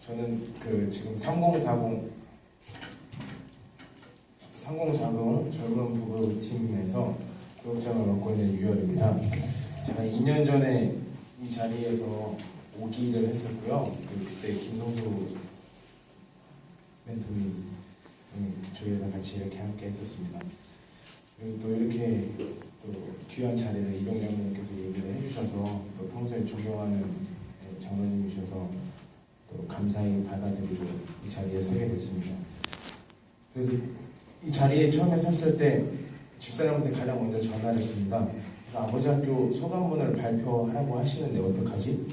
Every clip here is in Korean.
저는 지금 3040 젊은 부부 팀에서 구역장을 맡고 있는 유열입니다. 제가 2년 전에 이 자리에서 오기를 했었고요. 그때 김성수 멘토님 저희에서 같이 이렇게 함께 했었습니다. 그리고 또 이렇게 또 귀한 자리를 이병장님께서 얘기를 해주셔서 또 평소에 존경하는 장로님이셔서 또 감사히 받아들이고 이 자리에 서게 됐습니다. 그래서 이 자리에 처음에 섰을 때 집사람한테 가장 먼저 전화를 했습니다. 아버지 학교 소감문을 발표하라고 하시는데 어떡하지?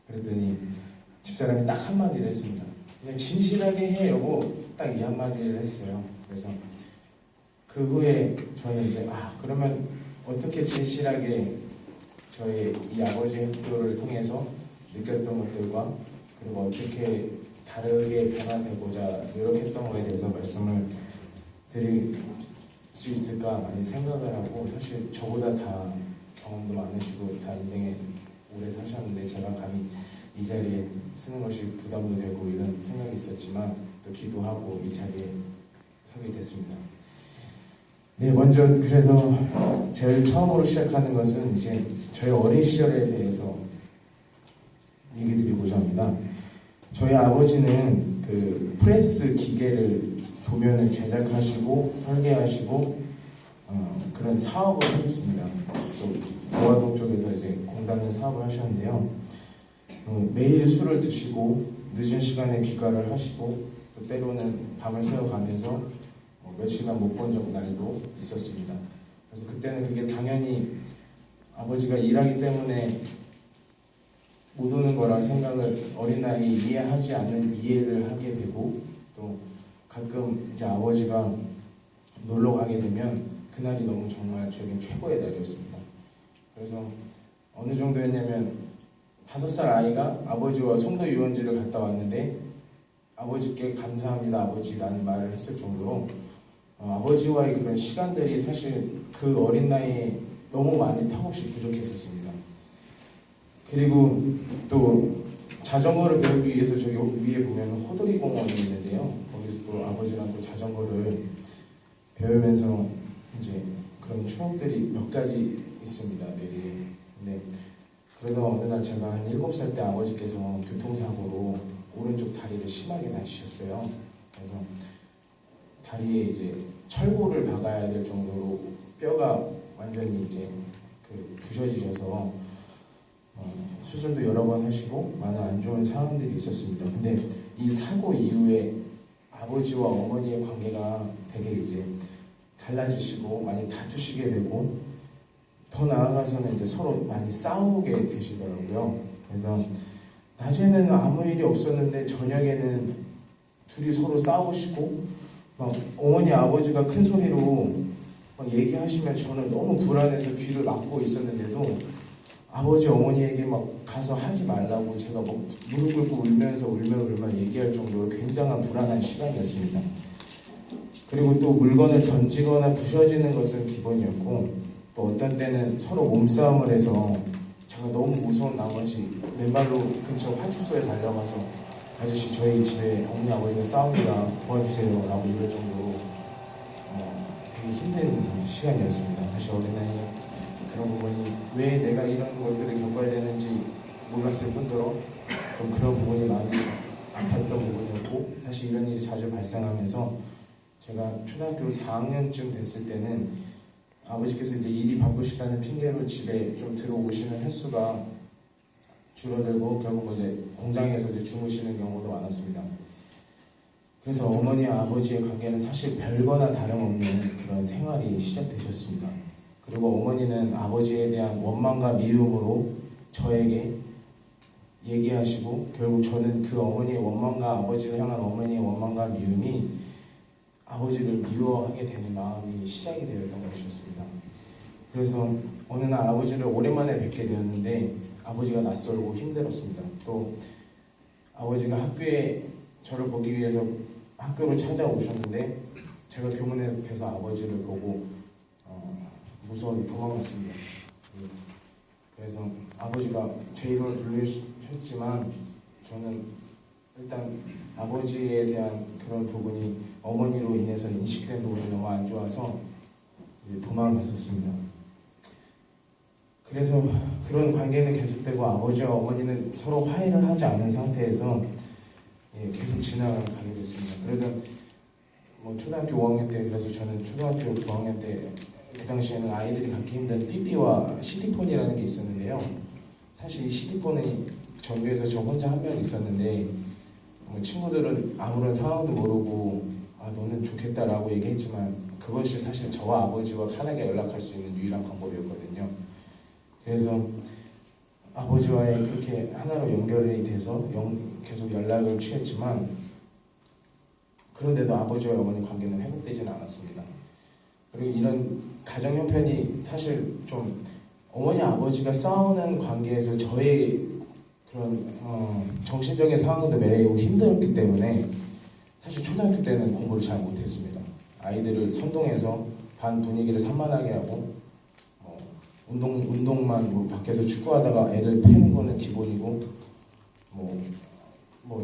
그랬더니 집사람이 딱 한마디를 했습니다. 그냥 진실하게 해 여보, 딱 이 한마디를 했어요. 그래서 그 후에 저는 이제 그러면 어떻게 진실하게 저의 이 아버지 학교를 통해서 느꼈던 것들과 그리고 어떻게 다르게 변화되고자 노력했던 거에 대해서 말씀을 드릴 수 있을까 많이 생각을 하고, 사실 저보다 다 경험도 많으시고 다 인생에 오래 사셨는데 제가 감히 이 자리에 쓰는 것이 부담도 되고 이런 생각이 있었지만 또 기도하고 이 자리에 서게 됐습니다. 네, 먼저 그래서 제일 처음으로 시작하는 것은 이제 저희 어린 시절에 대해서 얘기 드리고자 합니다. 저희 아버지는 프레스 기계를 도면을 제작하시고 설계하시고 그런 사업을 하셨습니다. 도화동 쪽에서 이제 공단을 사업을 하셨는데요. 매일 술을 드시고 늦은 시간에 귀가를 하시고 또 때로는 밤을 새워가면서 며칠간 못 본 날도 있었습니다. 그래서 그때는 그게 당연히 아버지가 일하기 때문에 못 오는 거라 생각을 어린 나이에 이해하지 않는 이해를 하게 되고, 또 가끔 이제 아버지가 놀러 가게 되면 그날이 너무 정말 저에겐 최고의 날이었습니다. 그래서 어느 정도였냐면 5살 아이가 아버지와 송도 유원지를 갔다 왔는데 아버지께 감사합니다 아버지라는 말을 했을 정도로 아버지와의 그런 시간들이 사실 그 어린 나이에 너무 많이 턱없이 부족했었습니다. 그리고 또 자전거를 배우기 위해서 저기 위에 보면 호돌이 공원이 있는데요. 거기서 또 아버지랑 또 자전거를 배우면서 이제 그런 추억들이 몇 가지 있습니다. 내리에. 근데 그러다 어느 날 제가 한 7살 때 아버지께서 교통사고로 오른쪽 다리를 심하게 다치셨어요. 그래서 다리에 이제 철골을 박아야 될 정도로 뼈가 완전히 이제 부셔지셔서 수술도 여러 번 하시고 많은 안 좋은 상황들이 있었습니다. 근데 이 사고 이후에 아버지와 어머니의 관계가 되게 이제 달라지시고 많이 다투시게 되고, 더 나아가서는 이제 서로 많이 싸우게 되시더라고요. 그래서 낮에는 아무 일이 없었는데 저녁에는 둘이 서로 싸우시고, 막 어머니 아버지가 큰 소리로 막 얘기하시면 저는 너무 불안해서 귀를 막고 있었는데도 아버지 어머니에게 막 가서 하지 말라고 제가 막 무릎 꿇고 울며 얘기할 정도로 굉장한 불안한 시간이었습니다. 그리고 또 물건을 던지거나 부셔지는 것은 기본이었고, 또 어떤 때는 서로 몸싸움을 해서 제가 너무 무서운 나머지 맨발로 근처 파출소에 달려가서 아저씨 저희 집에 어머니 아버지가 싸웁니다 도와주세요 라고 이럴 정도로 되게 힘든 시간이었습니다. 다시 어린 나이에 그런 부분이 왜 내가 이런 것들을 겪어야 되는지 몰랐을 뿐더러 좀 그런 부분이 많이 아팠던 부분이었고, 사실 이런 일이 자주 발생하면서 제가 초등학교 4학년쯤 됐을 때는 아버지께서 이제 일이 바쁘시다는 핑계로 집에 좀 들어오시는 횟수가 줄어들고 결국 이제 공장에서 이제 주무시는 경우도 많았습니다. 그래서 어머니와 아버지의 관계는 사실 별거나 다름없는 그런 생활이 시작되셨습니다. 그리고 어머니는 아버지에 대한 원망과 미움으로 저에게 얘기하시고, 결국 저는 그 어머니의 원망과 아버지를 향한 어머니의 원망과 미움이 아버지를 미워하게 되는 마음이 시작이 되었던 것이었습니다. 그래서 어느 날 아버지를 오랜만에 뵙게 되었는데 아버지가 낯설고 힘들었습니다. 또 아버지가 학교에 저를 보기 위해서 학교를 찾아오셨는데 제가 교문 앞에서 아버지를 보고 무서워서 도망갔습니다. 그래서 아버지가 제 이름을 부르셨지만 저는 일단 아버지에 대한 그런 부분이 어머니로 인해서 인식된 부분이 너무 안 좋아서 이제 도망갔었습니다. 그래서 그런 관계는 계속되고 아버지와 어머니는 서로 화해를 하지 않은 상태에서 계속 지나가게 됐습니다. 그러던 초등학교 5학년 때, 그래서 저는 초등학교 5학년 때 그 당시에는 아이들이 갖기 힘든 삐삐와 CD폰이라는 게 있었는데요. 사실 이 CD폰이 전교에서 저 혼자 한 명 있었는데 친구들은 아무런 상황도 모르고 너는 좋겠다라고 얘기했지만 그것이 사실 저와 아버지와 편하게 연락할 수 있는 유일한 방법이었거든요. 그래서 아버지와의 그렇게 하나로 연결이 돼서 계속 연락을 취했지만 그런데도 아버지와 어머니 관계는 회복되지는 않았습니다. 그리고 이런 가정 형편이 사실 좀 어머니 아버지가 싸우는 관계에서 저의 그런 정신적인 상황도 매우 힘들었기 때문에 사실 초등학교 때는 공부를 잘 못했습니다. 아이들을 선동해서 반 분위기를 산만하게 하고 운동만 밖에서 축구하다가 애들 패는 거는 기본이고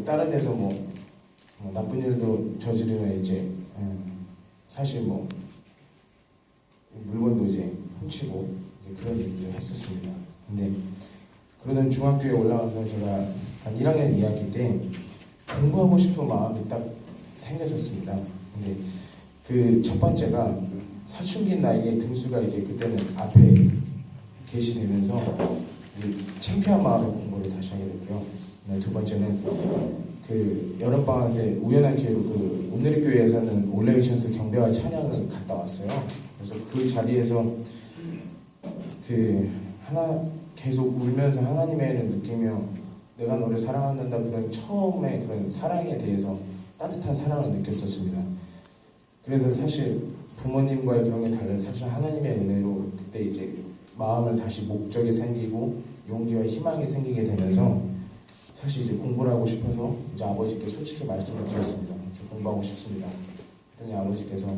다른 데서 나쁜 일도 저지르면 이제 사실 물건도 이제 훔치고 이제 그런 일을 했었습니다. 근데 그러던 중학교에 올라가서 제가 한 1학년 2학기 때 공부하고 싶은 마음이 딱 생겼었습니다. 근데 그 첫 번째가 사춘기 나이에 등수가 이제 그때는 앞에 게시되면서 창피한 마음에 공부를 다시 하게 됐고요. 두 번째는 그 여름방학 때 우연한 기회로 그 온누리교회에서는 올레이션스 경배와 찬양을 갔다 왔어요. 그래서 그 자리에서 계속 울면서 하나님의 은혜를 느끼며 내가 너를 사랑한다 그런 처음에 그런 사랑에 대해서 따뜻한 사랑을 느꼈었습니다. 그래서 사실 부모님과의 그런 게 달라서 사실 하나님의 은혜로 그때 이제 마음을 다시 목적이 생기고 용기와 희망이 생기게 되면서 사실 이제 공부를 하고 싶어서 이제 아버지께 솔직히 말씀을 드렸습니다. 공부하고 싶습니다. 그랬더니 아버지께서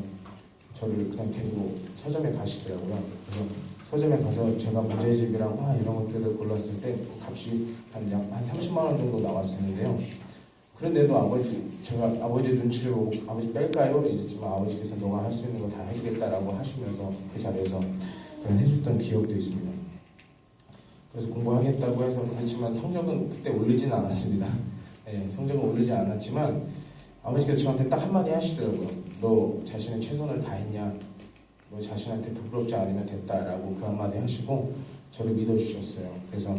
저를 그냥 데리고 서점에 가시더라고요. 그래서 서점에 가서 제가 문제집이랑 이런 것들을 골랐을 때 값이 한 30만 원 정도 나왔었는데요. 그런데도 제가 아버지 눈치를 보고 아버지 뺄까요? 이랬지만 아버지께서 너가 할 수 있는 거 다 해주겠다라고 하시면서 그 자리에서 그런 해줬던 기억도 있습니다. 그래서 공부하겠다고 해서 그렇지만 성적은 그때 오르지는 않았습니다. 성적은 오르지 않았지만 아버지께서 저한테 딱 한마디 하시더라고요. 너 자신의 최선을 다했냐? 너 자신한테 부끄럽지 않으면 됐다라고 그 한마디 하시고 저를 믿어주셨어요. 그래서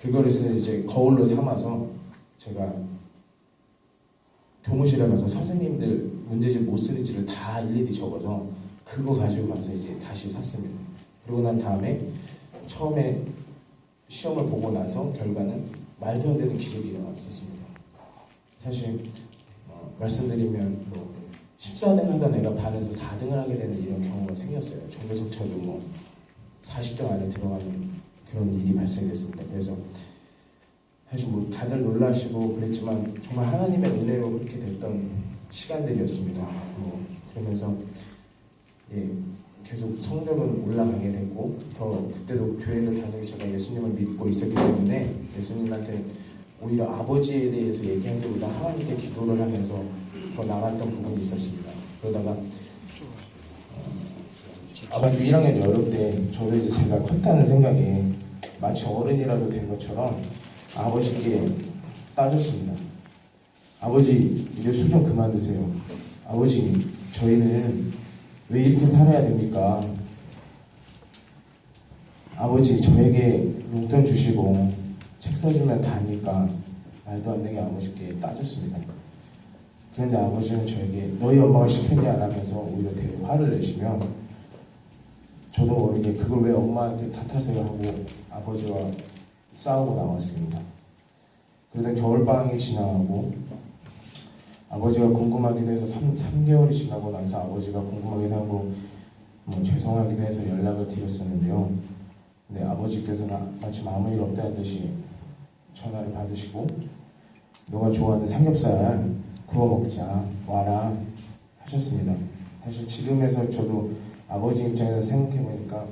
그거를 이제 거울로 삼아서 제가 교무실에 가서 선생님들 문제집 못 쓰는지를 다 일일이 적어서 그거 가지고 가서 이제 다시 샀습니다. 그리고 난 다음에 처음에 시험을 보고 나서 결과는 말도 안 되는 기록이 일어났었습니다. 사실 말씀드리면 14등 하던 애가 반에서 4등을 하게 되는 이런 경우가 생겼어요. 정교석 저도 40등 안에 들어가는 그런 일이 발생했습니다. 그래서 사실 다들 놀라시고 그랬지만 정말 하나님의 은혜로 그렇게 됐던 시간들이었습니다. 그러면서 계속 성적은 올라가게 됐고 더 그때도 교회를 다니고 제가 예수님을 믿고 있었기 때문에 예수님한테 오히려 아버지에 대해서 얘기하기보다 하나님께 기도를 하면서 더 나갔던 부분이 있었습니다. 그러다가 아버지 1학년 여름 때 저도 이제 제가 컸다는 생각에 마치 어른이라도 된 것처럼 아버지께 따졌습니다. 아버지 이제 술 좀 그만 드세요. 아버지 저희는 왜 이렇게 살아야 됩니까? 아버지 저에게 용돈 주시고 책 사주면 다니까 말도 안 되게 아버지께 따졌습니다. 그런데 아버지는 저에게 너희 엄마가 시켰냐 라면서 오히려 되게 화를 내시며 저도 모르게 그걸 왜 엄마한테 탓하세요 하고 아버지와 싸우고 나왔습니다. 그러다 겨울방학이 지나가고 아버지가 궁금하기도 해서 3개월이 지나고 나서 아버지가 궁금하기도 하고 죄송하기도 해서 연락을 드렸었는데요. 근데 아버지께서는 마치 아무 일 없다는 듯이 전화를 받으시고 너가 좋아하는 삼겹살 구워 먹자 와라 하셨습니다. 사실 지금에서 저도 아버지 입장에서 생각해보니까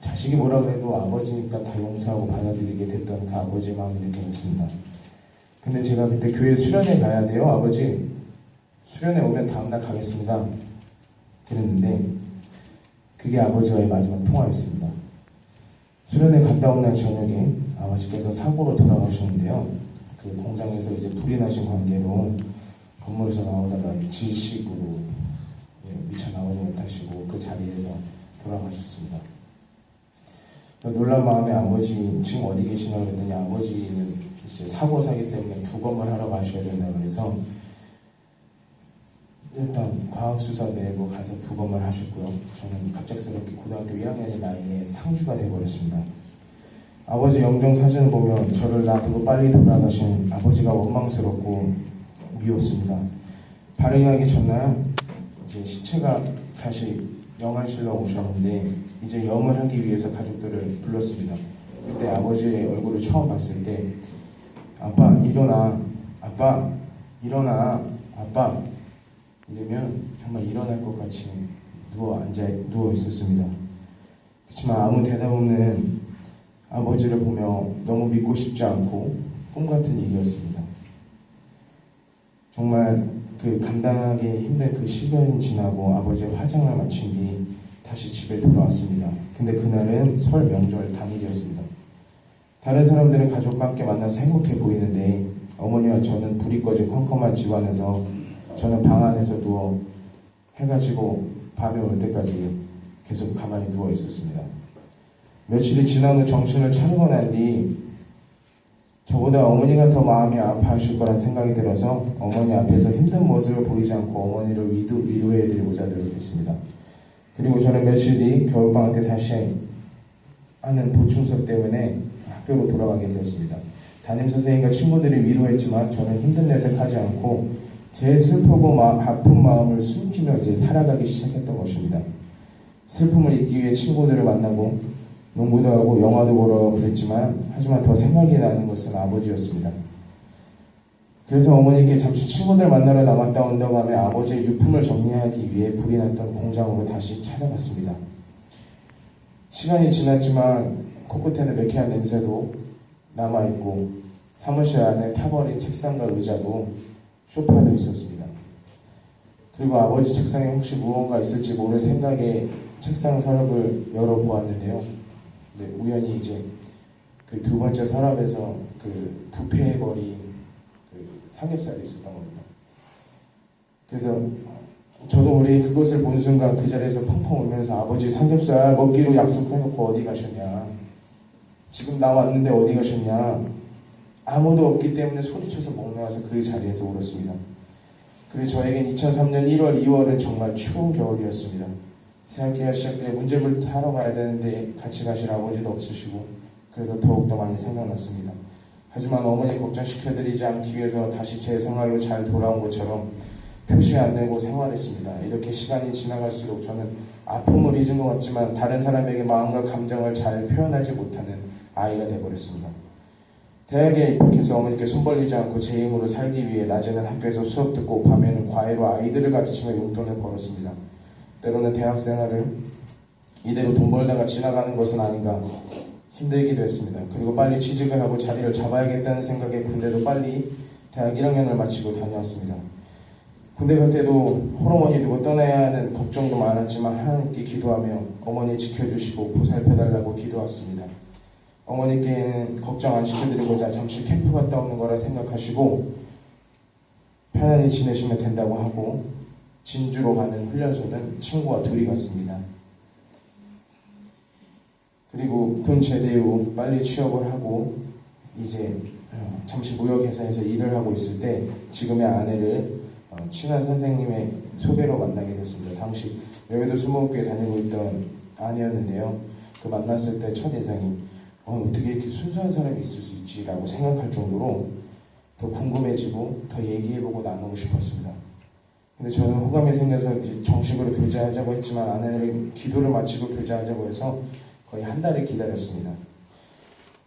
자식이 뭐라 그래도 아버지니까 다 용서하고 받아들이게 됐던 그 아버지의 마음이 느껴졌습니다. 근데 제가 그때 교회 수련회 가야 돼요. 아버지 수련회 오면 다음날 가겠습니다. 그랬는데 그게 아버지와의 마지막 통화였습니다. 수련회 갔다 온 날 저녁에 아버지께서 사고로 돌아가셨는데요. 그 공장에서 이제 불이 나신 관계로 건물에서 나오다가 질식으로 미쳐 나오지 못하시고 그 자리에서 돌아가셨습니다. 놀란 마음에 아버지 지금 어디 계시냐고 그랬더니 아버지는 이제 사고 사기 때문에 부검을 하러 가셔야 된다고 해서 일단 과학수사 내고 가서 부검을 하셨고요. 저는 갑작스럽게 고등학교 1학년의 나이에 상주가 돼버렸습니다. 아버지 영정 사진을 보면 저를 놔두고 빨리 돌아가신 아버지가 원망스럽고 미웠습니다. 발행하기 전날 이제 시체가 다시 영안실로 오셨는데 이제 영을 하기 위해서 가족들을 불렀습니다. 그때 아버지의 얼굴을 처음 봤을 때 아빠 일어나, 아빠 일어나, 아빠 이러면 정말 일어날 것 같이 누워 있었습니다. 그렇지만 아무 대답 없는 아버지를 보며 너무 믿고 싶지 않고 꿈 같은 일이었습니다. 정말 그 감당하기 힘든 그 시간이 지나고 아버지의 화장을 마친 뒤 다시 집에 돌아왔습니다. 근데 그날은 설 명절 당일이었습니다. 다른 사람들은 가족과 함께 만나서 행복해 보이는데 어머니와 저는 불이 꺼진 컴컴한 집안에서 저는 방 안에서 누워 해가 지고 밤이 올 때까지 계속 가만히 누워 있었습니다. 며칠이 지난 후 정신을 차리고 난 뒤 저보다 어머니가 더 마음이 아파하실 거란 생각이 들어서 어머니 앞에서 힘든 모습을 보이지 않고 어머니를 위로해드리고자 노력했습니다. 그리고 저는 며칠 뒤 겨울방학 때 다시 하는 보충수업 때문에 학교로 돌아가게 되었습니다. 담임선생님과 친구들이 위로했지만 저는 힘든 내색하지 않고 제 슬프고 아픈 마음을 숨기며 이제 살아가기 시작했던 것입니다. 슬픔을 잊기 위해 친구들을 만나고 농구도 하고 영화도 보러 그랬지만 하지만 더 생각이 나는 것은 아버지였습니다. 그래서 어머니께 잠시 친구들 만나러 나갔다 온다고 하며 아버지의 유품을 정리하기 위해 불이 났던 공장으로 다시 찾아갔습니다. 시간이 지났지만 코끝에는 매캐한 냄새도 남아있고 사무실 안에 타버린 책상과 의자도 소파도 있었습니다. 그리고 아버지 책상에 혹시 무언가 있을지 모를 생각에 책상 서랍을 열어보았는데요. 네, 우연히 이제 그 두 번째 서랍에서 그 부패해버린 그 삼겹살이 있었던 겁니다. 그래서 저도 우리 그것을 본 순간 그 자리에서 펑펑 울면서 아버지 삼겹살 먹기로 약속해놓고 어디 가셨냐? 지금 나 왔는데 어디 가셨냐? 아무도 없기 때문에 소리쳐서 목 놓아서 그 자리에서 울었습니다. 그리고 저에겐 2003년 1월, 2월은 정말 추운 겨울이었습니다. 새학기가 시작돼 문제부를 하러 가야 되는데 같이 가실 아버지도 없으시고 그래서 더욱더 많이 생각났습니다. 하지만 어머니 걱정시켜드리지 않기 위해서 다시 제 생활로 잘 돌아온 것처럼 표시 안 내고 생활했습니다. 이렇게 시간이 지나갈수록 저는 아픔을 잊은 것 같지만 다른 사람에게 마음과 감정을 잘 표현하지 못하는 아이가 되어버렸습니다. 대학에 입학해서 어머니께 손 벌리지 않고 제 힘으로 살기 위해 낮에는 학교에서 수업 듣고 밤에는 과외로 아이들을 가르치며 용돈을 벌었습니다. 때로는 대학 생활을 이대로 돈 벌다가 지나가는 것은 아닌가 힘들기도 했습니다. 그리고 빨리 취직을 하고 자리를 잡아야겠다는 생각에 군대도 빨리 대학 1학년을 마치고 다녀왔습니다. 군대 갈 때도 호르몬이 두고 떠나야 하는 걱정도 많았지만 하나님께 기도하며 어머니 지켜주시고 보살펴달라고 기도했습니다. 어머니께는 걱정 안 시켜드리고자 잠시 캠프 갔다 오는 거라 생각하시고 편안히 지내시면 된다고 하고 진주로 가는 훈련소는 친구와 둘이 갔습니다. 그리고 군 제대 후 빨리 취업을 하고 이제 잠시 무역회사에서 일을 하고 있을 때 지금의 아내를 친한 선생님의 소개로 만나게 됐습니다. 당시 여의도 수목교에 다니고 있던 아내였는데요. 그 만났을 때 첫 인상이 어떻게 이렇게 순수한 사람이 있을 수 있지? 라고 생각할 정도로 더 궁금해지고 더 얘기해보고 나누고 싶었습니다. 근데 저는 호감이 생겨서 이제 정식으로 교제하자고 했지만 아내는 기도를 마치고 교제하자고 해서 거의 한 달을 기다렸습니다.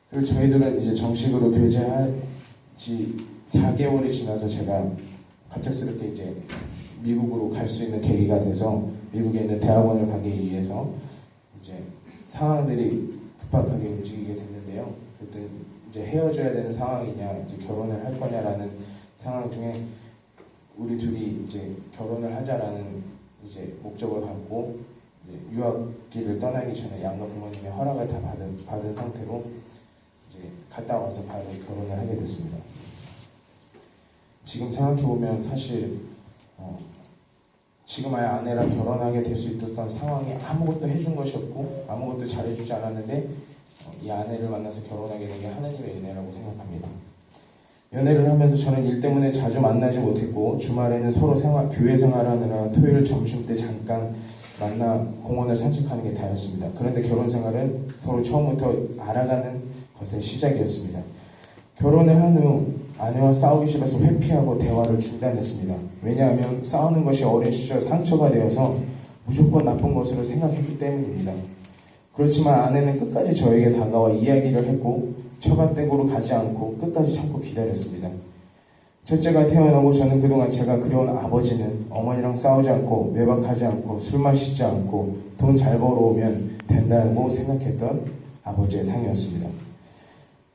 그리고 저희들은 이제 정식으로 교제하지 4개월이 지나서 제가 갑작스럽게 이제 미국으로 갈 수 있는 계기가 돼서 미국에 있는 대학원을 가기 위해서 이제 상황들이 급박하게 움직이게 됐는데요. 그때 이제 헤어져야 되는 상황이냐, 이제 결혼을 할 거냐라는 상황 중에 우리 둘이 이제 결혼을 하자라는 이제 목적을 갖고 이제 유학길을 떠나기 전에 양가 부모님의 허락을 다 받은 상태로 이제 갔다 와서 바로 결혼을 하게 됐습니다. 지금 생각해 보면 사실 지금 아내랑 결혼하게 될 수 있었던 상황이 아무것도 해준 것이 없고 아무것도 잘해주지 않았는데 이 아내를 만나서 결혼하게 된 게 하나님의 은혜라고 생각합니다. 연애를 하면서 저는 일 때문에 자주 만나지 못했고 주말에는 서로 교회 생활하느라 토요일 점심 때 잠깐 만나 공원을 산책하는 게 다였습니다. 그런데 결혼 생활은 서로 처음부터 알아가는 것의 시작이었습니다. 결혼을 한 후 아내와 싸우기 싫어서 회피하고 대화를 중단했습니다. 왜냐하면 싸우는 것이 어린 시절 상처가 되어서 무조건 나쁜 것으로 생각했기 때문입니다. 그렇지만 아내는 끝까지 저에게 다가와 이야기를 했고 처갓댁으로 가지 않고 끝까지 참고 기다렸습니다. 첫째가 태어나고 저는 그동안 제가 그려온 아버지는 어머니랑 싸우지 않고 외박하지 않고 술 마시지 않고 돈 잘 벌어오면 된다고 생각했던 아버지의 상이었습니다.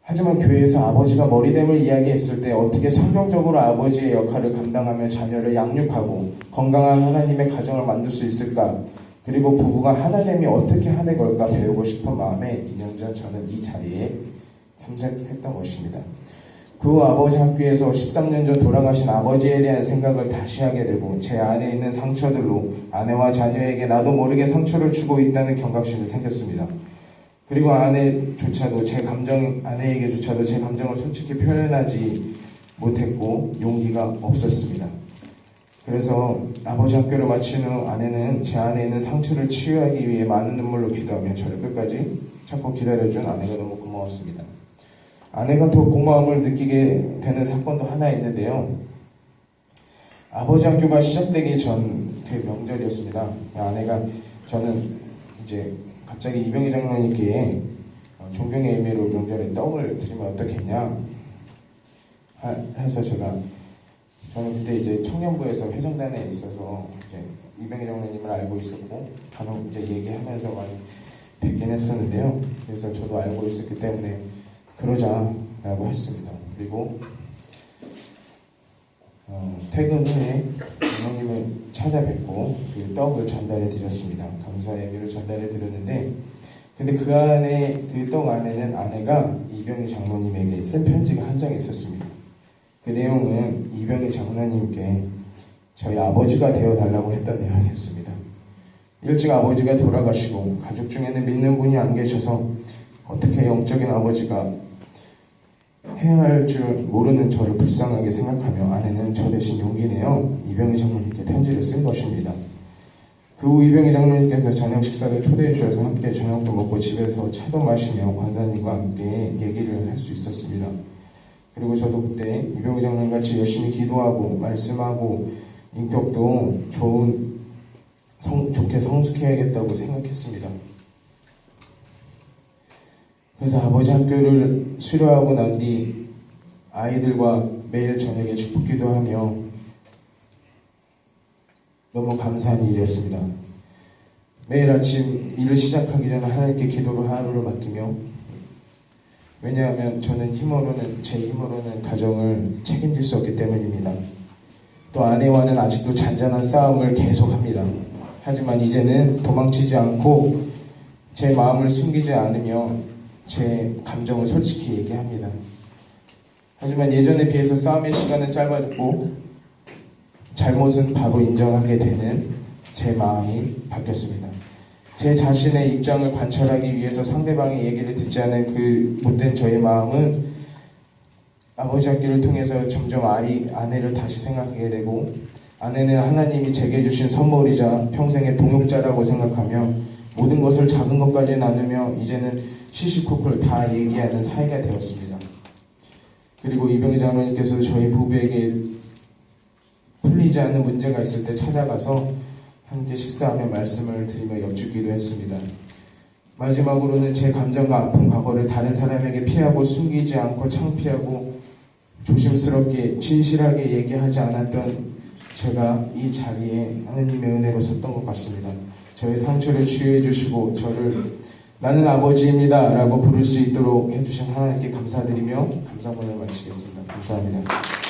하지만 교회에서 아버지가 머리됨을 이야기했을 때 어떻게 성경적으로 아버지의 역할을 감당하며 자녀를 양육하고 건강한 하나님의 가정을 만들 수 있을까, 그리고 부부가 하나됨이 어떻게 하는 걸까 배우고 싶은 마음에 2년 전 저는 이 자리에 참석했던 것입니다. 그 후 아버지 학교에서 13년 전 돌아가신 아버지에 대한 생각을 다시 하게 되고 제 안에 있는 상처들로 아내와 자녀에게 나도 모르게 상처를 주고 있다는 경각심이 생겼습니다. 그리고 아내에게조차도 제 감정을 솔직히 표현하지 못했고 용기가 없었습니다. 그래서 아버지 학교를 마친 후 아내는 제 안에 있는 상처를 치유하기 위해 많은 눈물로 기도하며 저를 끝까지 참고 기다려준 아내가 너무 고마웠습니다. 아내가 더 고마움을 느끼게 되는 사건도 하나 있는데요. 아버지 학교가 시작되기 전 그 명절이었습니다. 저는 이제 갑자기 이병희 장로님께 존경의 의미로 명절에 떡을 드리면 어떻겠냐 해서 저는 그때 이제 청년부에서 회장단에 있어서 이제 이병희 장로님을 알고 있었고 간혹 이제 얘기하면서 많이 뵙긴 했었는데요. 그래서 저도 알고 있었기 때문에 그러자라고 했습니다. 그리고 퇴근 후에 장로님을 찾아뵙고 그 떡을 전달해 드렸습니다. 감사의 의미로 전달해 드렸는데, 근데 그 안에, 그 떡 안에는 아내가 이병희 장로님에게 쓴 편지가 한 장이 있었습니다. 그 내용은 이병희 장로님께 저희 아버지가 되어달라고 했던 내용이었습니다. 일찍 아버지가 돌아가시고 가족 중에는 믿는 분이 안 계셔서 어떻게 영적인 아버지가 해야 할 줄 모르는 저를 불쌍하게 생각하며 아내는 저 대신 용기 내어 이병희 장로님께 편지를 쓴 것입니다. 그 후 이병희 장로님께서 저녁 식사를 초대해 주셔서 함께 저녁도 먹고 집에서 차도 마시며 권사님과 함께 얘기를 할 수 있었습니다. 그리고 저도 그때 이병희 장로님 같이 열심히 기도하고 말씀하고 인격도 좋게 성숙해야겠다고 생각했습니다. 그래서 아버지 학교를 수료하고 난 뒤 아이들과 매일 저녁에 축복 기도하며 너무 감사한 일이었습니다. 매일 아침 일을 시작하기 전에 하나님께 기도로 하루를 맡기며, 왜냐하면 저는 제 힘으로는 가정을 책임질 수 없기 때문입니다. 또 아내와는 아직도 잔잔한 싸움을 계속합니다. 하지만 이제는 도망치지 않고 제 마음을 숨기지 않으며 제 감정을 솔직히 얘기합니다. 하지만 예전에 비해서 싸움의 시간은 짧아졌고 잘못은 바로 인정하게 되는 제 마음이 바뀌었습니다. 제 자신의 입장을 관철하기 위해서 상대방의 얘기를 듣지 않은 그 못된 저의 마음은 아버지 학교를 통해서 점점 아내를 다시 생각하게 되고, 아내는 하나님이 제게 주신 선물이자 평생의 동역자라고 생각하며 모든 것을 작은 것까지 나누며 이제는 시시콜콜 다 얘기하는 사이가 되었습니다. 그리고 이병희 장로님께서 저희 부부에게 풀리지 않는 문제가 있을 때 찾아가서 함께 식사하며 말씀을 드리며 엽죽기도 했습니다. 마지막으로는 제 감정과 아픈 과거를 다른 사람에게 피하고 숨기지 않고 창피하고 조심스럽게 진실하게 얘기하지 않았던 제가 이 자리에 하나님의 은혜로 섰던 것 같습니다. 저의 상처를 치유해 주시고 저를 나는 아버지입니다 라고 부를 수 있도록 해주신 하나님께 감사드리며 감사문을 마치겠습니다. 감사합니다.